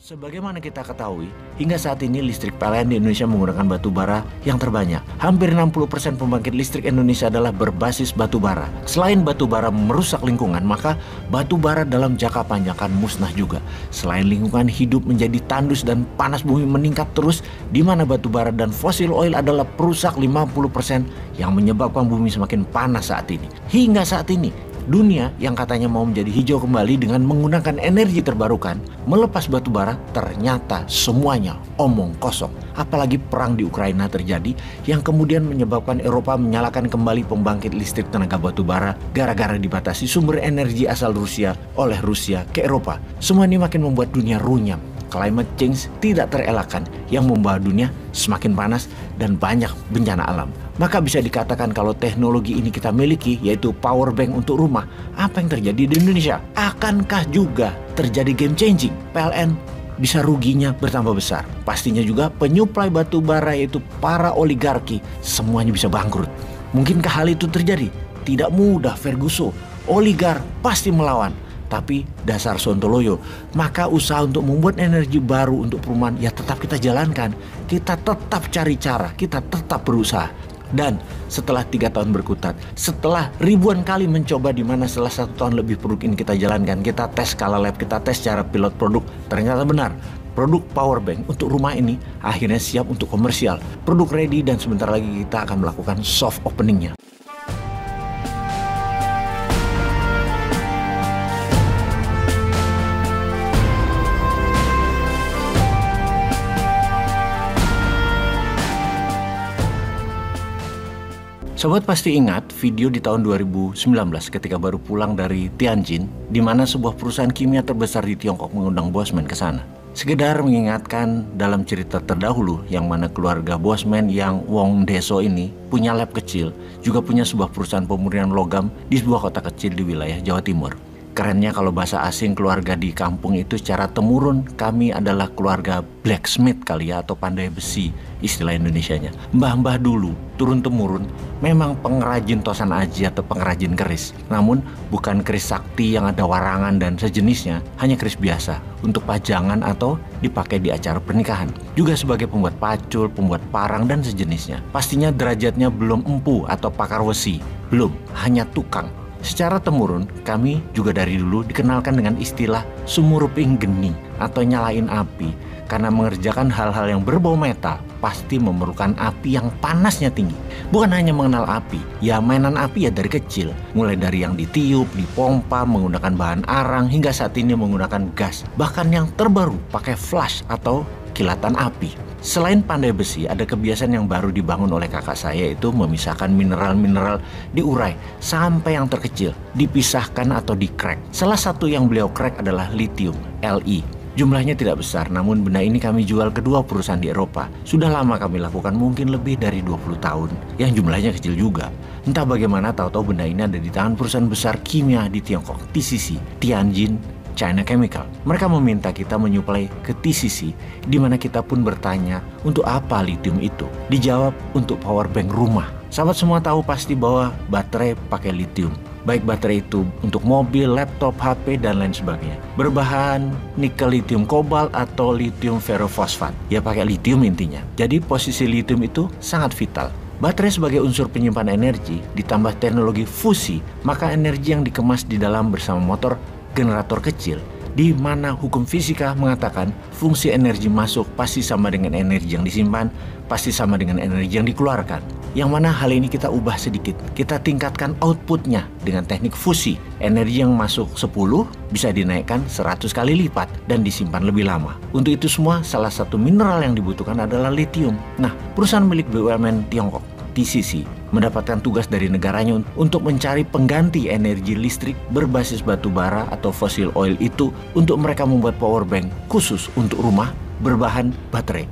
Sebagaimana kita ketahui, hingga saat ini listrik PLN di Indonesia menggunakan batu bara yang terbanyak. Hampir 60% pembangkit listrik Indonesia adalah berbasis batu bara. Selain batu bara merusak lingkungan, maka batu bara dalam jangka panjang akan musnah juga. Selain lingkungan hidup menjadi tandus dan panas bumi meningkat terus, di mana batu bara dan fosil oil adalah perusak 50% yang menyebabkan bumi semakin panas saat ini. Hingga saat ini, dunia yang katanya mau menjadi hijau kembali dengan menggunakan energi terbarukan, melepas batu bara, ternyata semuanya omong kosong. Apalagi perang di Ukraina terjadi yang kemudian menyebabkan Eropa menyalakan kembali pembangkit listrik tenaga batu bara gara-gara dibatasi sumber energi asal Rusia oleh Rusia ke Eropa. Semua ini makin membuat dunia runyam. Climate change tidak terelakkan yang membawa dunia semakin panas dan banyak bencana alam. Maka bisa dikatakan kalau teknologi ini kita miliki, yaitu power bank untuk rumah, apa yang terjadi di Indonesia? Akankah juga terjadi game changing? PLN bisa ruginya bertambah besar. Pastinya juga penyuplai batu bara yaitu para oligarki semuanya bisa bangkrut. Mungkinkah hal itu terjadi? Tidak mudah, Ferguson. Oligar pasti melawan. Tapi dasar Sontoloyo, maka usaha untuk membuat energi baru untuk perumahan ya tetap kita jalankan. Kita tetap cari cara, kita tetap berusaha. Dan setelah 3 tahun berkutat, setelah ribuan kali mencoba, di mana setelah 1 tahun lebih produk ini kita jalankan, kita tes skala lab, kita tes secara pilot produk, ternyata benar. Produk power bank untuk rumah ini akhirnya siap untuk komersial. Produk ready dan sebentar lagi kita akan melakukan soft openingnya. Sobat pasti ingat video di tahun 2019 ketika baru pulang dari Tianjin, di mana sebuah perusahaan kimia terbesar di Tiongkok mengundang Bosman ke sana. Sekedar mengingatkan dalam cerita terdahulu yang mana keluarga Bosman yang Wong Deso ini punya lab kecil, juga punya sebuah perusahaan pemurnian logam di sebuah kota kecil di wilayah Jawa Timur. Kerennya kalau bahasa asing keluarga di kampung itu secara temurun, kami adalah keluarga blacksmith kali ya, atau pandai besi istilah Indonesianya. Mbah-mbah dulu turun-temurun memang pengrajin tosan aji atau pengrajin keris. Namun bukan keris sakti yang ada warangan dan sejenisnya, hanya keris biasa untuk pajangan atau dipakai di acara pernikahan. Juga sebagai pembuat pacul, pembuat parang dan sejenisnya. Pastinya derajatnya belum empu atau pakar wesi, belum, hanya tukang. Secara temurun, kami juga dari dulu dikenalkan dengan istilah sumuruping geni atau nyalain api. Karena mengerjakan hal-hal yang berbau meta, pasti memerlukan api yang panasnya tinggi. Bukan hanya mengenal api, ya mainan api ya dari kecil. Mulai dari yang ditiup, dipompa, menggunakan bahan arang, hingga saat ini menggunakan gas. Bahkan yang terbaru pakai flash atau kilatan api. Selain pandai besi, ada kebiasaan yang baru dibangun oleh kakak saya, yaitu memisahkan mineral-mineral, diurai sampai yang terkecil, dipisahkan atau di-crack. Salah satu yang beliau crack adalah lithium, Li. Jumlahnya tidak besar, namun benda ini kami jual ke 2 perusahaan di Eropa. Sudah lama kami lakukan, mungkin lebih dari 20 tahun, yang jumlahnya kecil juga. Entah bagaimana, tahu-tahu benda ini ada di tangan perusahaan besar kimia di Tiongkok, TCC, Tianjin China Chemical. Mereka meminta kita menyuplai ke TCC, di mana kita pun bertanya untuk apa lithium itu. Dijawab untuk power bank rumah. Sahabat semua tahu pasti bahwa baterai pakai lithium. Baik baterai itu untuk mobil, laptop, HP, dan lain sebagainya. Berbahan nikel lithium kobalt atau lithium ferrofosfat. Ya pakai lithium intinya. Jadi posisi lithium itu sangat vital. Baterai sebagai unsur penyimpan energi ditambah teknologi fusi, maka energi yang dikemas di dalam bersama motor generator kecil, di mana hukum fisika mengatakan fungsi energi masuk pasti sama dengan energi yang disimpan, pasti sama dengan energi yang dikeluarkan. Yang mana hal ini kita ubah sedikit, kita tingkatkan outputnya dengan teknik fusi. Energi yang masuk 10 bisa dinaikkan 100 kali lipat dan disimpan lebih lama. Untuk itu semua, salah satu mineral yang dibutuhkan adalah lithium. Nah, perusahaan milik BUMN Tiongkok, TCC, mendapatkan tugas dari negaranya untuk mencari pengganti energi listrik berbasis batu bara atau fosil oil itu untuk mereka membuat power bank khusus untuk rumah berbahan baterai.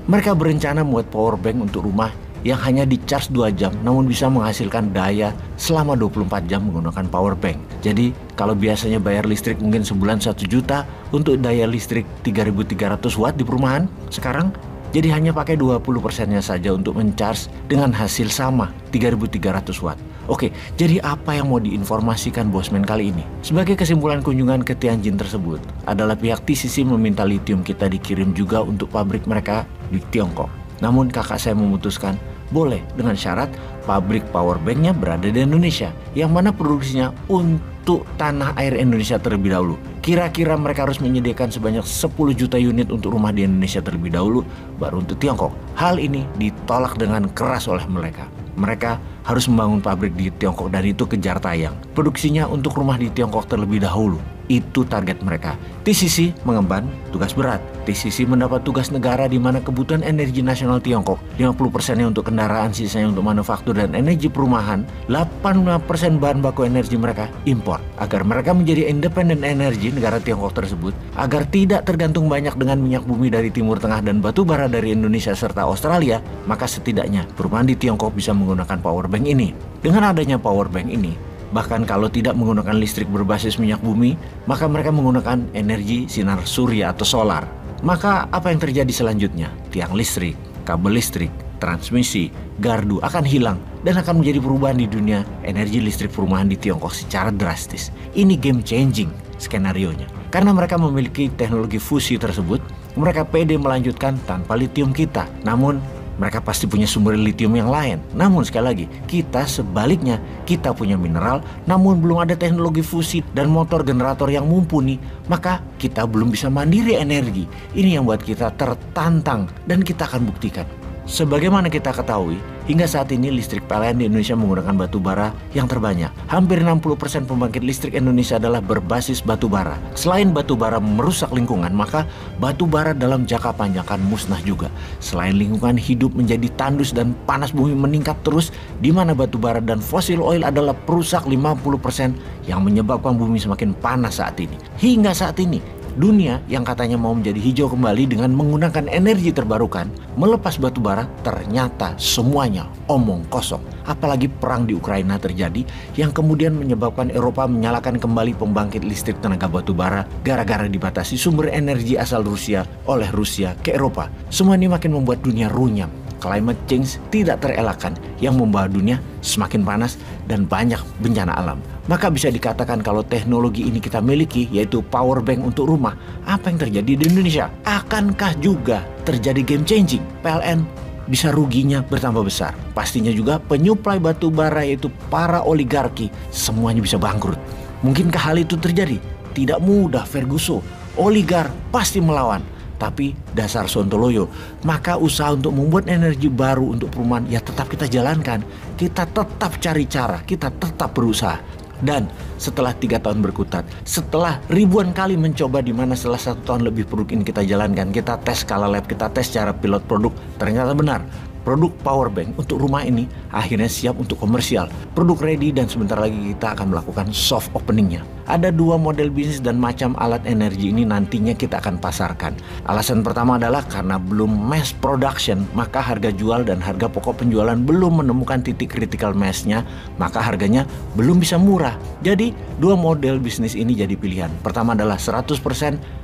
Mereka berencana membuat power bank untuk rumah yang hanya di-charge 2 jam namun bisa menghasilkan daya selama 24 jam menggunakan power bank. Jadi kalau biasanya bayar listrik mungkin sebulan 1 juta untuk daya listrik 3.300 watt di perumahan, sekarang Jadi hanya pakai 20%-nya saja untuk mencharge dengan hasil sama 3.300 watt. Oke, jadi apa yang mau diinformasikan Bosman kali ini? Sebagai kesimpulan kunjungan ke Tianjin tersebut adalah pihak TCC meminta lithium kita dikirim juga untuk pabrik mereka di Tiongkok. Namun kakak saya memutuskan boleh dengan syarat pabrik power bank-nya berada di Indonesia, yang mana produksinya untuk tanah air Indonesia terlebih dahulu. Kira-kira mereka harus menyediakan sebanyak 10 juta unit untuk rumah di Indonesia terlebih dahulu, baru untuk Tiongkok. Hal ini ditolak dengan keras oleh mereka. Mereka harus membangun pabrik di Tiongkok dan itu kejar tayang. Produksinya untuk rumah di Tiongkok terlebih dahulu. Itu target mereka. TCC mengemban tugas berat. TCC mendapat tugas negara di mana kebutuhan energi nasional Tiongkok 50%-nya untuk kendaraan, sisanya untuk manufaktur dan energi perumahan. 85% bahan baku energi mereka impor. Agar mereka menjadi independen energi negara Tiongkok tersebut, agar tidak tergantung banyak dengan minyak bumi dari Timur Tengah dan batu bara dari Indonesia serta Australia, maka setidaknya perumahan di Tiongkok bisa menggunakan power bank ini. Dengan adanya power bank ini, bahkan kalau tidak menggunakan listrik berbasis minyak bumi, maka mereka menggunakan energi sinar surya atau solar. Maka apa yang terjadi selanjutnya? Tiang listrik, kabel listrik, transmisi, gardu akan hilang dan akan menjadi perubahan di dunia energi listrik perumahan di Tiongkok secara drastis. Ini game changing skenarionya. Karena mereka memiliki teknologi fusi tersebut, mereka pede melanjutkan tanpa lithium kita. Namun mereka pasti punya sumber lithium yang lain. Namun sekali lagi, kita sebaliknya, kita punya mineral, namun belum ada teknologi fusi dan motor generator yang mumpuni, maka kita belum bisa mandiri energi. Ini yang buat kita tertantang dan kita akan buktikan. Sebagaimana kita ketahui, hingga saat ini listrik PLN di Indonesia menggunakan batu bara yang terbanyak. Hampir 60% pembangkit listrik Indonesia adalah berbasis batu bara. Selain batu bara merusak lingkungan, maka batu bara dalam jangka panjang akan musnah juga. Selain lingkungan hidup menjadi tandus dan panas bumi meningkat terus, di mana batu bara dan fosil oil adalah perusak 50% yang menyebabkan bumi semakin panas saat ini. Hingga saat ini, dunia yang katanya mau menjadi hijau kembali dengan menggunakan energi terbarukan, melepas batu bara, ternyata semuanya omong kosong. Apalagi perang di Ukraina terjadi yang kemudian menyebabkan Eropa menyalakan kembali pembangkit listrik tenaga batu bara gara-gara dibatasi sumber energi asal Rusia oleh Rusia ke Eropa. Semua ini makin membuat dunia runyam. Climate change tidak terelakkan yang membawa dunia semakin panas dan banyak bencana alam. Maka bisa dikatakan kalau teknologi ini kita miliki, yaitu power bank untuk rumah, apa yang terjadi di Indonesia? Akankah juga terjadi game changing? PLN bisa ruginya bertambah besar. Pastinya juga penyuplai batu bara yaitu para oligarki semuanya bisa bangkrut. Mungkinkah hal itu terjadi? Tidak mudah, Ferguson. Oligar pasti melawan. Tapi dasar Sontoloyo, maka usaha untuk membuat energi baru untuk perumahan ya tetap kita jalankan. Kita tetap cari cara, kita tetap berusaha. Dan setelah 3 tahun berkutat, setelah ribuan kali mencoba, di mana setelah 1 tahun lebih produk ini kita jalankan, kita tes skala lab, kita tes secara pilot produk, ternyata benar. Produk power bank untuk rumah ini akhirnya siap untuk komersial. Produk ready dan sebentar lagi kita akan melakukan soft openingnya. Ada 2 model bisnis dan macam alat energi ini nantinya kita akan pasarkan. Alasan pertama adalah karena belum mass production, maka harga jual dan harga pokok penjualan belum menemukan titik critical mass-nya, maka harganya belum bisa murah. Jadi 2 model bisnis ini jadi pilihan. Pertama adalah 100%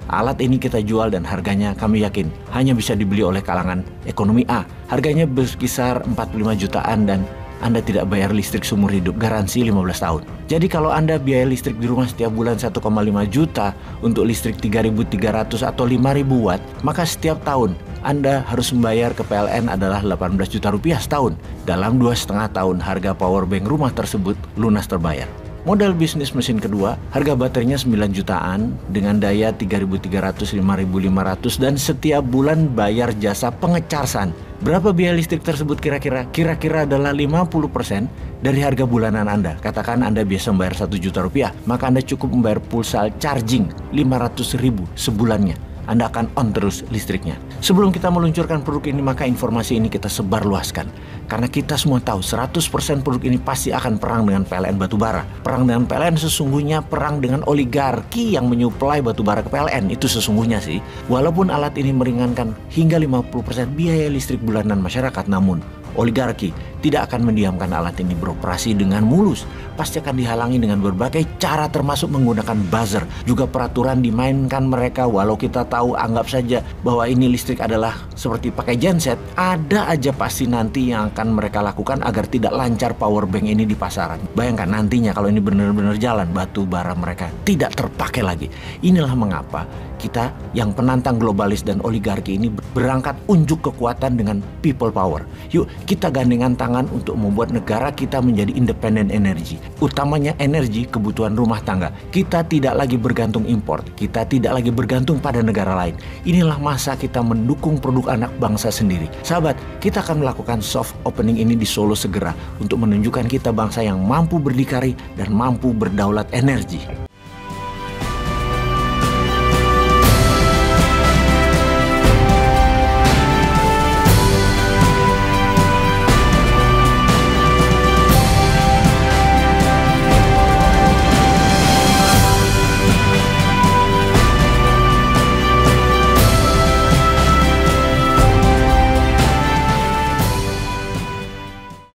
alat ini kita jual dan harganya kami yakin hanya bisa dibeli oleh kalangan ekonomi A. Harganya berkisar 45 jutaan dan Anda tidak bayar listrik seumur hidup, garansi 15 tahun. Jadi kalau Anda biaya listrik di rumah setiap bulan 1,5 juta untuk listrik 3.300 atau 5.000 watt, maka setiap tahun Anda harus membayar ke PLN adalah 18 juta rupiah setahun. Dalam 2,5 tahun harga power bank rumah tersebut lunas terbayar. Modal bisnis mesin kedua, harga baterainya 9 jutaan dengan daya 3.300, 5.500 dan setiap bulan bayar jasa pengecasan. Berapa biaya listrik tersebut kira-kira? Kira-kira adalah 50% dari harga bulanan Anda. Katakan Anda biasa membayar 1 juta rupiah, maka Anda cukup membayar pulsa charging 500.000 sebulannya. Anda akan on terus listriknya. Sebelum kita meluncurkan produk ini, maka informasi ini kita sebarluaskan. Karena kita semua tahu 100% produk ini pasti akan perang dengan PLN batubara. Perang dengan PLN sesungguhnya perang dengan oligarki yang menyuplai batubara ke PLN. Itu sesungguhnya sih. Walaupun alat ini meringankan hingga 50% biaya listrik bulanan masyarakat, namun oligarki tidak akan mendiamkan alat ini beroperasi dengan mulus. Pasti akan dihalangi dengan berbagai cara termasuk menggunakan buzzer. Juga peraturan dimainkan mereka walau kita tahu anggap saja bahwa ini listrik adalah seperti pakai genset. Ada aja pasti nanti yang akan mereka lakukan agar tidak lancar power bank ini di pasaran. Bayangkan nantinya kalau ini benar-benar jalan, batu bara mereka tidak terpakai lagi. Inilah mengapa kita yang penantang globalis dan oligarki ini berangkat unjuk kekuatan dengan people power. Yuk kita gandengan tangan untuk membuat negara kita menjadi independen energi. Utamanya energi kebutuhan rumah tangga. Kita tidak lagi bergantung impor. Kita tidak lagi bergantung pada negara lain. Inilah masa kita mendukung produk anak bangsa sendiri. Sahabat, kita akan melakukan soft opening ini di Solo segera untuk menunjukkan kita bangsa yang mampu berdikari dan mampu berdaulat energi.